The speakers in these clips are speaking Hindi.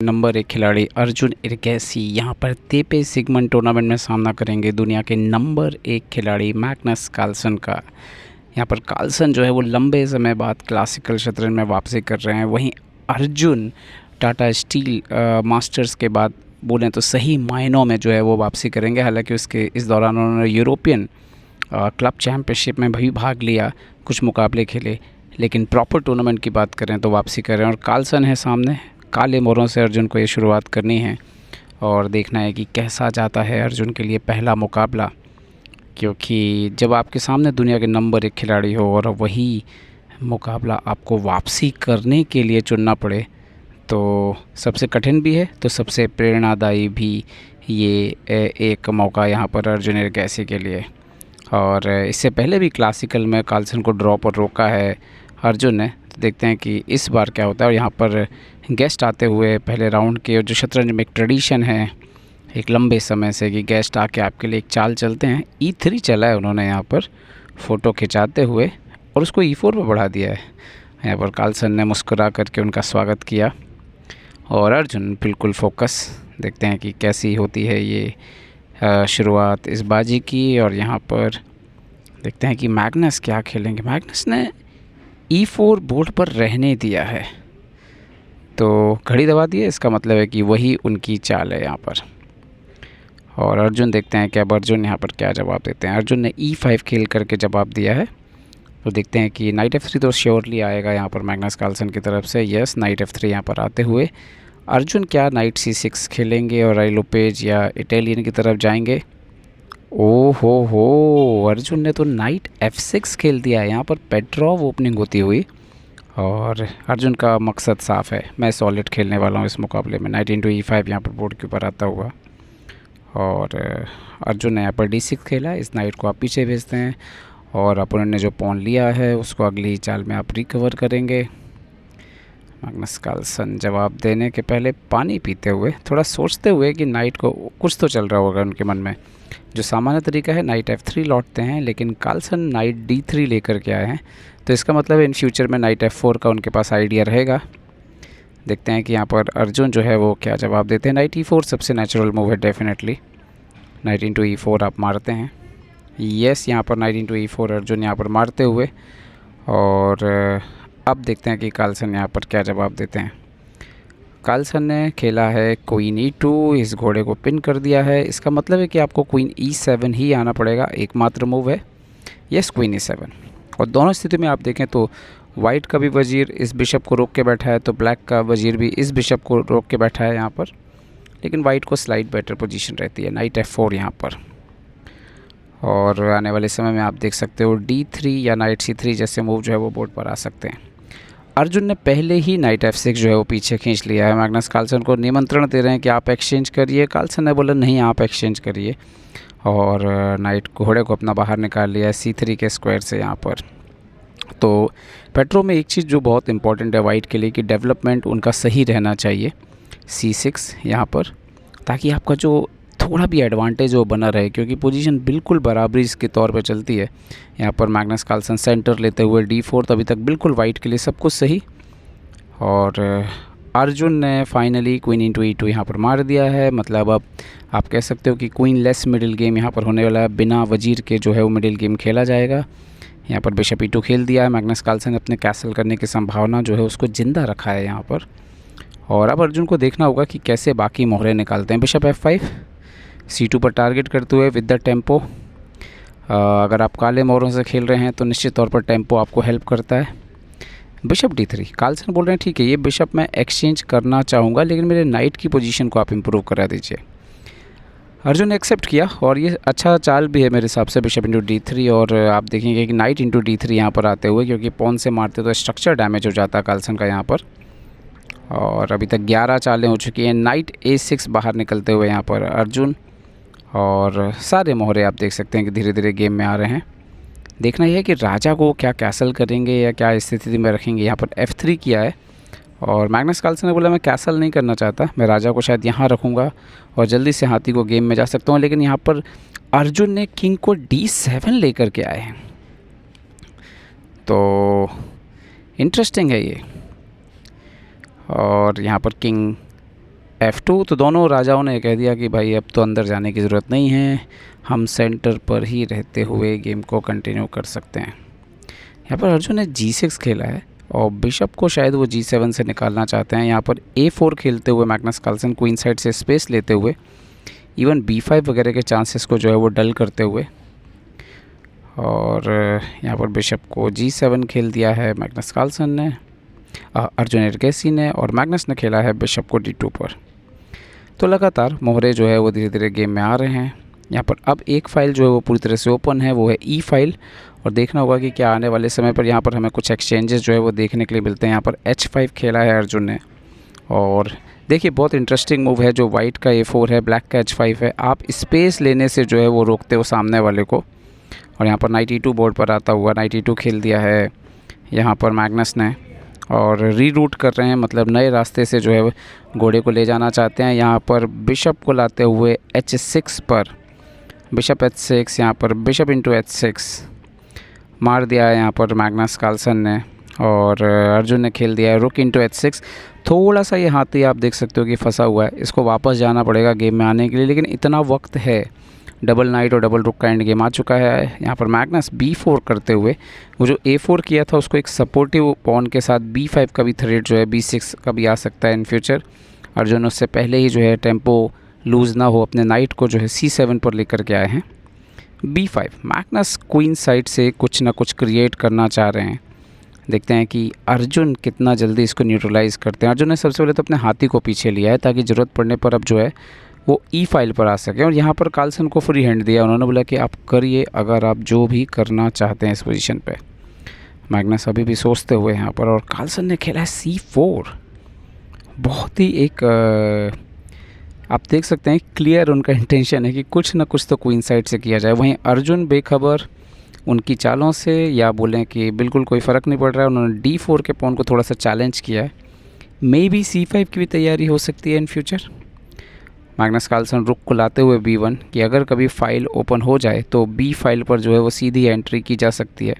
नंबर 1 खिलाड़ी अर्जुन इरगैसी यहाँ पर तेपे सिगमंड टूर्नामेंट में सामना करेंगे दुनिया के नंबर 1 खिलाड़ी मैग्नस कार्लसन का। यहाँ पर कार्लसन जो है वो लंबे समय बाद क्लासिकल शतरंज में वापसी कर रहे हैं। वहीं अर्जुन टाटा स्टील मास्टर्स के बाद बोलें तो सही मायनों में जो है वो वापसी करेंगे। हालांकि उसके इस दौरान उन्होंने यूरोपियन क्लब चैम्पियनशिप में भी भाग लिया, कुछ मुकाबले खेले, लेकिन प्रॉपर टूर्नामेंट की बात करें तो वापसी कर रहे हैं। और कार्लसन है सामने, काले मोरों से अर्जुन को ये शुरुआत करनी है और देखना है कि कैसा जाता है अर्जुन के लिए पहला मुकाबला। क्योंकि जब आपके सामने दुनिया के नंबर 1 खिलाड़ी हो और वही मुकाबला आपको वापसी करने के लिए चुनना पड़े तो सबसे कठिन भी है तो सबसे प्रेरणादायी भी ये एक मौका यहाँ पर अर्जुन इरगैसी के लिए। और इससे पहले भी क्लासिकल में कार्लसन को ड्रॉ पर रोका है अर्जुन ने, तो देखते हैं कि इस बार क्या होता है। और यहाँ पर गेस्ट आते हुए पहले राउंड के, और जो शतरंज में एक ट्रेडिशन है एक लंबे समय से कि गेस्ट आके आपके लिए एक चाल चलते हैं। E3 चला है उन्होंने यहाँ पर फ़ोटो खिंचाते हुए और उसको E4 पर बढ़ा दिया है। यहाँ पर कार्लसन ने मुस्कुरा करके उनका स्वागत किया और अर्जुन बिल्कुल फोकस। देखते हैं कि कैसी होती है ये शुरुआत इस बाजी की। और यहाँ पर देखते हैं कि मैग्नस क्या खेलेंगे। मैग्नस ने E4 बोर्ड पर रहने दिया है तो घड़ी दबा दी है, इसका मतलब है कि वही उनकी चाल है यहाँ पर। और अर्जुन देखते हैं कि अब अर्जुन यहाँ पर क्या जवाब देते हैं। अर्जुन ने E5 खेल करके जवाब दिया है, तो देखते हैं कि नाइट F3 तो श्योरली आएगा यहाँ पर मैग्नस कार्लसन की तरफ से। यस, नाइट F3 यहाँ पर आते हुए अर्जुन क्या नाइट C6 खेलेंगे और राय लोपेज या इटालियन की तरफ जाएंगे। ओ हो, अर्जुन ने तो नाइट F6 खेल दिया है। यहाँ पर पेट्रोव ओपनिंग होती हुई और अर्जुन का मकसद साफ़ है, मैं सॉलिड खेलने वाला हूँ इस मुकाबले में। नाइट इंटू E5 यहाँ पर बोर्ड के ऊपर आता हुआ और अर्जुन ने यहाँ पर D6 खेला। इस नाइट को आप पीछे भेजते हैं और अपोनेंट ने जो पॉन लिया है उसको अगली चाल में आप रिकवर करेंगे। मैग्नस कार्लसन जवाब देने के पहले पानी पीते हुए, थोड़ा सोचते हुए कि नाइट को कुछ तो चल रहा होगा उनके मन में। जो सामान्य तरीका है नाइट F3 लौटते हैं, लेकिन कार्लसन नाइट D3 लेकर के आए हैं, तो इसका मतलब है इन फ्यूचर में नाइट F4 का उनके पास आइडिया रहेगा। देखते हैं कि यहाँ पर अर्जुन जो है वो क्या जवाब देते हैं। नाइट E4 सबसे नेचुरल मूव है डेफिनेटली। नाइट इंटू E4 आप मारते हैं। यस, यहाँ पर नाइट इंटू E4 अर्जुन यहाँ पर मारते हुए। और अब देखते हैं कि कार्लसन यहाँ पर क्या जवाब देते हैं। कार्लसन ने खेला है क्वीन E2, इस घोड़े को पिन कर दिया है। इसका मतलब है कि आपको क्वीन E7 ही आना पड़ेगा, एकमात्र मूव है। Yes, queen E7। और दोनों स्थिति में आप देखें तो वाइट का भी वजीर इस बिशप को रोक के बैठा है, तो ब्लैक का वजीर भी इस बिशप को रोक के बैठा है यहाँ पर, लेकिन वाइट को स्लाइड बेटर पोजीशन रहती है। नाइट F4 यहाँ पर। और आने वाले समय में आप देख सकते हो D3 या नाइट C3 जैसे मूव जो है वो बोर्ड पर आ सकते हैं। अर्जुन ने पहले ही नाइट F6 जो है वो पीछे खींच लिया है। मैग्नस कार्लसन को निमंत्रण दे रहे हैं कि आप एक्सचेंज करिए। कार्लसन ने बोला नहीं, आप एक्सचेंज करिए और नाइट घोड़े को अपना बाहर निकाल लिया है C3 के स्क्वायर से यहाँ पर। तो पेट्रो में एक चीज़ जो बहुत इंपॉर्टेंट है वाइट के लिए कि डेवलपमेंट उनका सही रहना चाहिए C6 यहाँ पर, ताकि आपका जो थोड़ा भी एडवांटेज वो बना रहे, क्योंकि पोजीशन बिल्कुल बराबरी इसके तौर पे चलती है। यहाँ पर मैग्नस कार्लसन सेंटर लेते हुए D4, तो अभी तक बिल्कुल वाइट के लिए सब कुछ सही। और अर्जुन ने फाइनली क्वीन इंटू E2 यहाँ पर मार दिया है। मतलब अब आप कह सकते हो कि क्वीन लेस मिडिल गेम यहाँ पर होने वाला है, बिना वजीर के जो है वो मिडिल गेम खेला जाएगा। यहाँ पर बिशप E2 खेल दिया है। मैग्नस कार्लसन अपने कैसल करने की संभावना जो है उसको ज़िंदा रखा है यहाँ पर। और अब अर्जुन को देखना होगा कि कैसे बाकी मोहरे निकालते हैं। बिशप F5 C2 पर टारगेट करते हुए विद द टेम्पो। अगर आप काले मोहरों से खेल रहे हैं तो निश्चित तौर पर टेम्पो आपको हेल्प करता है। बिशप D3, कार्लसन बोल रहे हैं ठीक है, ये बिशप मैं एक्सचेंज करना चाहूँगा, लेकिन मेरे नाइट की पोजीशन को आप इम्प्रूव करा दीजिए। अर्जुन ने एक्सेप्ट किया और ये अच्छा चाल भी है मेरे हिसाब से, बिशप इंटू D3। और आप देखेंगे कि नाइट इंटू D3 यहाँ पर आते हुए, क्योंकि पॉन से मारते तो स्ट्रक्चर डैमेज हो जाता है कार्लसन का यहाँ पर। और अभी तक 11 चालें हो चुकी हैं। नाइट A6 बाहर निकलते हुए यहाँ पर अर्जुन, और सारे मोहरे आप देख सकते हैं कि धीरे धीरे गेम में आ रहे हैं। देखना यह है कि राजा को क्या कैसल करेंगे या क्या स्थिति में रखेंगे। यहाँ पर F3 किया है और मैग्नस कार्लसन ने बोला मैं कैसल नहीं करना चाहता, मैं राजा को शायद यहाँ रखूँगा और जल्दी से हाथी को गेम में जा सकता हूँ। लेकिन यहाँ पर अर्जुन ने किंग को D7 लेकर के आए हैं, तो इंटरेस्टिंग है ये। और यहाँ पर किंग F2। तो दोनों राजाओं ने कह दिया कि भाई अब तो अंदर जाने की ज़रूरत नहीं है, हम सेंटर पर ही रहते हुए गेम को कंटिन्यू कर सकते हैं। यहाँ पर अर्जुन ने G6 खेला है और बिशप को शायद वो G7 से निकालना चाहते हैं। यहाँ पर A4 खेलते हुए मैग्नस कार्लसन क्वीन साइड से स्पेस लेते हुए, इवन B5 वगैरह के चांसेस को जो है वो डल करते हुए, और यहाँ पर बिशप को G7 खेल दिया है मैग्नस कार्लसन ने, अर्जुन एरगेसी ने, और मैग्नस ने खेला है बिशप को D2 पर। तो लगातार मोहरे जो है वो धीरे धीरे गेम में आ रहे हैं। यहाँ पर अब एक फ़ाइल जो है वो पूरी तरह से ओपन है, वो है E फाइल, और देखना होगा कि क्या आने वाले समय पर यहाँ पर हमें कुछ एक्सचेंजेस जो है वो देखने के लिए मिलते हैं। यहाँ पर H5 खेला है अर्जुन ने, और देखिए बहुत इंटरेस्टिंग मूव है। जो वाइट का A4 है, ब्लैक का H5 है, आप स्पेस लेने से जो है वो रोकते हो सामने वाले को। और यहाँ पर नाइट E2 बोर्ड पर आता हुआ नाइट E2 खेल दिया है यहाँ पर मैग्नस ने, और रीरूट कर रहे हैं, मतलब नए रास्ते से जो है घोड़े को ले जाना चाहते हैं। यहाँ पर बिशप को लाते हुए H6 पर बिशप H6, यहाँ पर बिशप इंटू H6 मार दिया है यहाँ पर मैग्नस कार्लसन ने, और अर्जुन ने खेल दिया है रुक इंटू H6। थोड़ा सा ये हाथी आप देख सकते हो कि फंसा हुआ है, इसको वापस जाना पड़ेगा गेम में आने के लिए, लेकिन इतना वक्त है। डबल नाइट और डबल रुक का एंड गेम आ चुका है। यहाँ पर मैग्नस B4 करते हुए वो जो A4 किया था उसको एक सपोर्टिव पॉन के साथ B5 का भी थ्रेड जो है B6 का भी आ सकता है इन फ्यूचर। अर्जुन उससे पहले ही जो है टेम्पो लूज़ ना हो, अपने नाइट को जो है C7 पर लेकर के आए हैं। B5 मैग्नस क्वीन साइड से कुछ ना कुछ क्रिएट करना चाह रहे हैं। देखते हैं कि अर्जुन कितना जल्दी इसको न्यूट्रलाइज़ करते हैं। अर्जुन ने सबसे पहले तो अपने हाथी को पीछे लिया है ताकि ज़रूरत पड़ने पर अब जो है वो E फाइल पर आ सके, और यहाँ पर कार्लसन को फ्री हैंड दिया। उन्होंने बोला कि आप करिए अगर आप जो भी करना चाहते हैं इस पोजीशन पे। मैग्नस अभी भी सोचते हुए यहाँ पर, और कार्लसन ने खेला है C4। बहुत ही एक आप देख सकते हैं क्लियर उनका इंटेंशन है कि कुछ ना कुछ तो क्वीन साइड से किया जाए। वहीं अर्जुन बेखबर उनकी चालों से, या बोलें कि बिल्कुल कोई फ़र्क नहीं पड़ रहा है। उन्होंने D4 के पॉन को थोड़ा सा चैलेंज किया है। मे बी C5 की भी तैयारी हो सकती है इन फ्यूचर। मैग्नस कार्लसन रुक को लाते हुए B1 कि अगर कभी फ़ाइल ओपन हो जाए तो B फाइल पर जो है वो सीधी एंट्री की जा सकती है।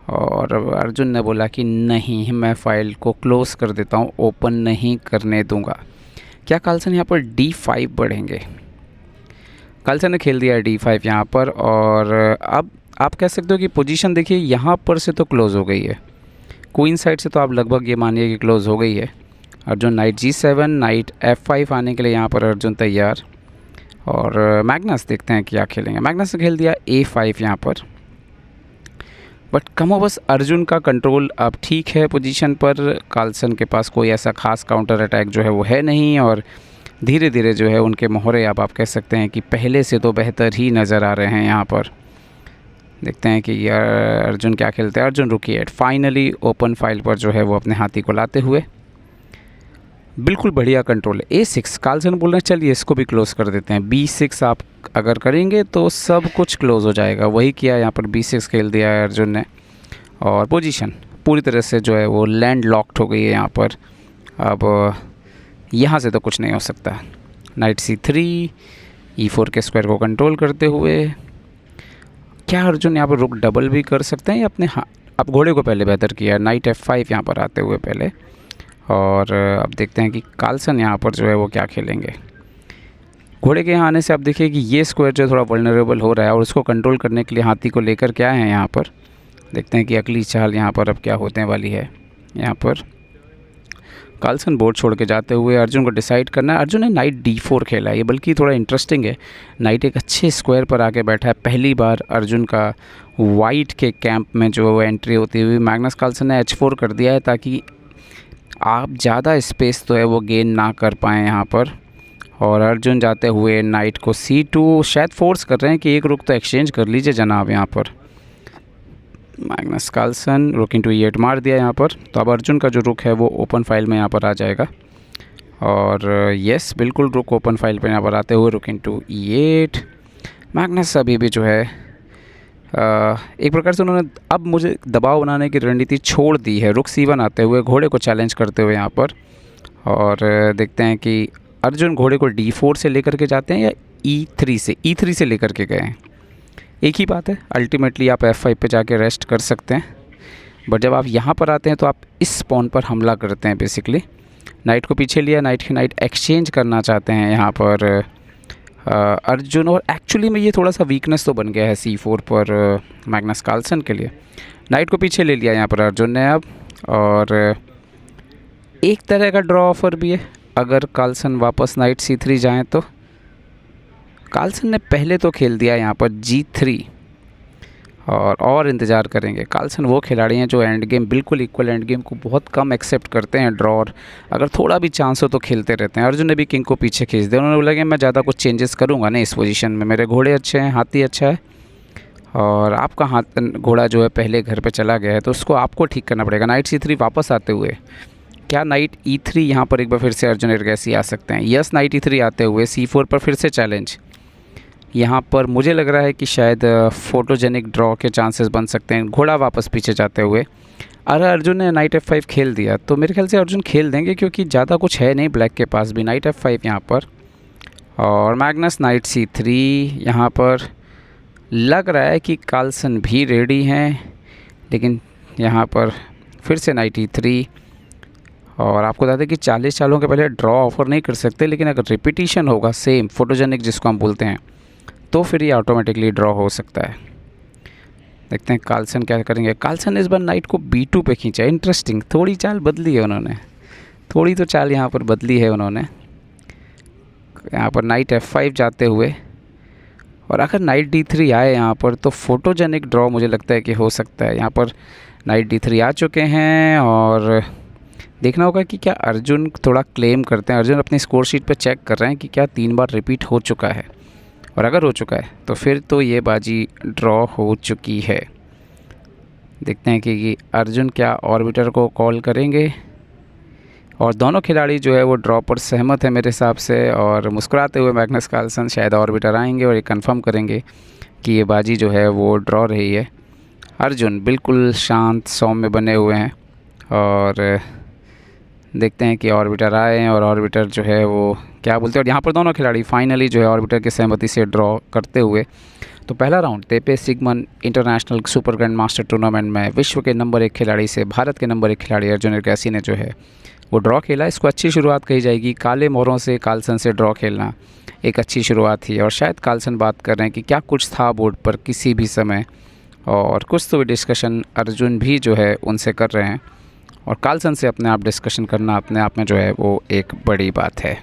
और अर्जुन ने बोला कि नहीं, मैं फ़ाइल को क्लोज़ कर देता हूँ, ओपन नहीं करने दूंगा। क्या कार्लसन यहाँ पर D5 बढ़ेंगे? कार्लसन ने खेल दिया है D5 यहाँ पर, और अब आप कह सकते हो कि पोजीशन देखिए यहाँ पर से तो क्लोज़ हो गई है, क्वीन साइड से तो आप लगभग ये मानिए कि क्लोज़ हो गई है। Arjun night G7, night F5 आने के लिए यहाँ पर अर्जुन तैयार, और मैग्नस देखते हैं क्या खेलेंगे। मैग्नस ने खेल दिया A5 यहाँ पर, बट कमोबस अर्जुन का कंट्रोल अब ठीक है पोजीशन पर। कार्लसन के पास कोई ऐसा खास काउंटर अटैक जो है वो है नहीं, और धीरे धीरे जो है उनके मोहरे अब आप कह सकते हैं कि पहले से तो बेहतर ही नज़र आ रहे हैं। यहाँ पर देखते हैं कि अर्जुन क्या खेलते हैं। अर्जुन रुकी एट फाइनली ओपन फाइल पर जो है वो अपने हाथी को लाते हुए, बिल्कुल बढ़िया कंट्रोल है। A6 कार्लसन बोल रहे हैं चलिए इसको भी क्लोज़ कर देते हैं। B6 आप अगर करेंगे तो सब कुछ क्लोज़ हो जाएगा, वही किया। यहाँ पर B6 खेल दिया है अर्जुन ने, और पोजीशन पूरी तरह से जो है वो लैंड लॉक्ड हो गई है यहाँ पर। अब यहाँ से तो कुछ नहीं हो सकता। नाइट C3, E4 के स्क्वायर को कंट्रोल करते हुए क्या अर्जुन यहाँ पर रुक डबल भी कर सकते हैं या अपने अब घोड़े को पहले बेहतर किया। नाइट F5 यहाँ पर आते हुए पहले, और अब देखते हैं कि कार्लसन यहाँ पर जो है वो क्या खेलेंगे। घोड़े के यहाँ आने से आप देखिए कि ये स्क्वायर जो है थोड़ा वल्नरेबल हो रहा है, और उसको कंट्रोल करने के लिए हाथी को लेकर के आए हैं यहाँ पर। देखते हैं कि अगली चाल यहाँ पर अब क्या होने वाली है। यहाँ पर कार्लसन बोर्ड छोड़ के जाते हुए अर्जुन को डिसाइड करना है। अर्जुन ने नाइट D4 खेला है, ये बल्कि थोड़ा इंटरेस्टिंग है। नाइट एक अच्छे स्क्वायर पर आके बैठा है। पहली बार अर्जुन का वाइट के कैंप में जो है एंट्री होती हुई। मैग्नस कार्लसन ने H4 कर दिया है ताकि आप ज़्यादा स्पेस तो है वो गेन ना कर पाएँ यहाँ पर, और अर्जुन जाते हुए नाइट को C2 शायद फोर्स कर रहे हैं कि एक रुक तो एक्सचेंज कर लीजिए जनाब। यहाँ पर मैग्नस कार्लसन रुक इंटू E8 मार दिया यहाँ पर। तो अब अर्जुन का जो रुक है वो ओपन फाइल में यहाँ पर आ जाएगा, और यस बिल्कुल रुक ओपन फाइल पर यहाँ पर आते हुए रुक इंटू E8। मैग्नस अभी भी जो है एक प्रकार से उन्होंने अब मुझे दबाव बनाने की रणनीति छोड़ दी है। रुक C1 आते हुए घोड़े को चैलेंज करते हुए यहाँ पर, और देखते हैं कि अर्जुन घोड़े को D4 से लेकर के जाते हैं या E3 से लेकर के गए हैं। एक ही बात है, अल्टीमेटली आप F5 पे जाके रेस्ट कर सकते हैं, बट जब आप यहाँ पर आते हैं तो आप इस पॉन पर हमला करते हैं बेसिकली। नाइट को पीछे लिया, नाइट के नाइट एक्सचेंज करना चाहते हैं यहाँ पर अर्जुन। और एक्चुअली में ये थोड़ा सा वीकनेस तो बन गया है C4 पर मैग्नस कार्लसन के लिए। नाइट को पीछे ले लिया यहाँ पर अर्जुन ने अब, और एक तरह का ड्रॉ ऑफर भी है अगर कार्लसन वापस नाइट C3 जाएँ तो। कार्लसन ने पहले तो खेल दिया यहाँ पर G3 और इंतज़ार करेंगे। कार्लसन वो खिलाड़ी हैं जो एंड गेम, बिल्कुल इक्वल एंड गेम को बहुत कम एक्सेप्ट करते हैं ड्रॉ, और अगर थोड़ा भी चांस हो तो खेलते रहते हैं। अर्जुन ने भी किंग को पीछे खींच दिया। उन्होंने बोला कि मैं ज़्यादा कुछ चेंजेस करूँगा नहीं इस पोजीशन में, मेरे घोड़े अच्छे हैं, हाथी अच्छा है, और आपका घोड़ा जो है पहले घर पर चला गया है तो उसको आपको ठीक करना पड़ेगा। नाइट C3 वापस आते हुए क्या नाइट E3 यहाँ पर एक बार फिर से अर्जुन एरगैसी आ सकते हैं? यस, नाइट E3 आते हुए C4 पर फिर से चैलेंज। यहाँ पर मुझे लग रहा है कि शायद फोटोजेनिक ड्रॉ के चांसेस बन सकते हैं घोड़ा वापस पीछे जाते हुए। अगर अर्जुन ने नाइट F5 खेल दिया तो मेरे ख्याल से अर्जुन खेल देंगे, क्योंकि ज़्यादा कुछ है नहीं ब्लैक के पास भी। नाइट F5 यहाँ पर, और मैग्नस नाइट C3 यहाँ पर। लग रहा है कि कार्लसन भी रेडी हैं, लेकिन यहाँ पर फिर से नाइट E3। और आपको बता दें कि 40 सालों के पहले ड्रॉ ऑफर नहीं कर सकते, लेकिन अगर रिपीटिशन होगा सेम फोटोजेनिक जिसको हम बोलते हैं, तो फिर ये ऑटोमेटिकली ड्रॉ हो सकता है। देखते हैं कार्लसन क्या करेंगे। कार्लसन ने इस बार नाइट को B2 पे खींचा। इंटरेस्टिंग, थोड़ी चाल बदली है उन्होंने, थोड़ी तो चाल यहाँ पर बदली है उन्होंने। यहाँ पर नाइट F5 जाते हुए, और अगर नाइट D3 आए यहाँ पर तो फोटोजेनिक ड्रॉ मुझे लगता है कि हो सकता है। यहाँ पर नाइट D3 आ चुके हैं, और देखना होगा कि क्या अर्जुन थोड़ा क्लेम करते हैं। अर्जुन अपनी स्कोर शीट पर चेक कर रहे हैं कि क्या 3 बार रिपीट हो चुका है, और अगर हो चुका है तो फिर तो ये बाजी ड्रॉ हो चुकी है। देखते हैं कि अर्जुन क्या ऑर्बिटर को कॉल करेंगे, और दोनों खिलाड़ी जो है वो ड्रॉ पर सहमत है मेरे हिसाब से। और मुस्कुराते हुए मैग्नस कार्लसन शायद ऑर्बिटर आएंगे और ये कंफर्म करेंगे कि ये बाजी जो है वो ड्रॉ रही है। अर्जुन बिल्कुल शांत सौम्य बने हुए हैं, और देखते हैं कि ऑर्बिटर आए हैं और ऑर्बिटर जो है वो क्या बोलते हैं। और यहाँ पर दोनों खिलाड़ी फाइनली जो है ऑर्बिटर की सहमति से ड्रॉ करते हुए, तो पहला round Tepe Sigeman international super grand master tournament में विश्व के नंबर 1 खिलाड़ी से भारत के नंबर 1 खिलाड़ी अर्जुन एरगैसी ने जो है वो ड्रॉ खेला। इसको अच्छी शुरुआत कही जाएगी। काले मोहरों से कार्लसन से ड्रॉ खेलना एक अच्छी शुरुआत थी, और शायद कार्लसन बात कर रहे हैं कि क्या कुछ था बोर्ड पर किसी भी समय, और कुछ तो डिस्कशन अर्जुन भी जो है उनसे कर रहे हैं। और कार्लसन से अपने आप डिस्कशन करना अपने आप में जो है वो एक बड़ी बात है।